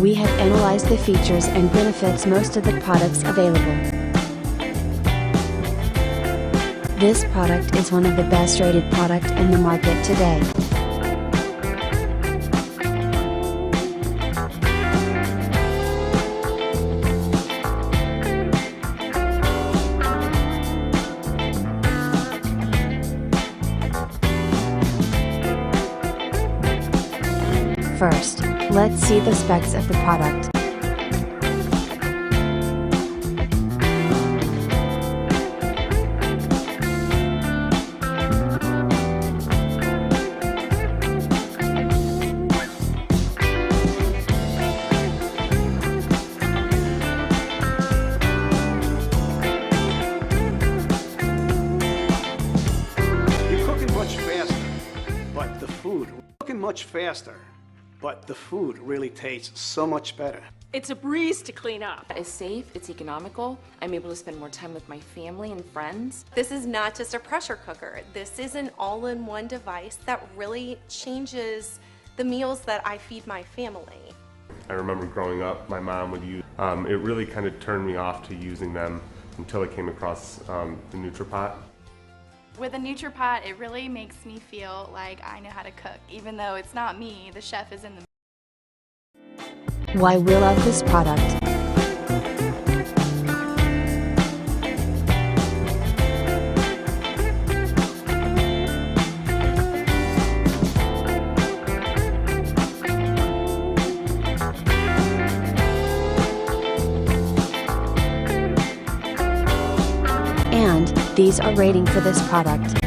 We have analyzed the features and benefits most of the products available. This product is one of the best rated product in the market today. First, let's see the specs of the product. Much faster, but the food really tastes so much better. It's a breeze to clean up. It's safe, it's economical, I'm able to spend more time with my family and friends. This is not just a pressure cooker. This is an all-in-one device that really changes the meals that I feed my family. I remember growing up, my mom would use, it really kind of turned me off to using them until I came across the NUTRI-POT. With a NUTRI-POT, it really makes me feel like I know how to cook, even though it's not me, the chef is in the... Why we love this product. And these are rating for this product.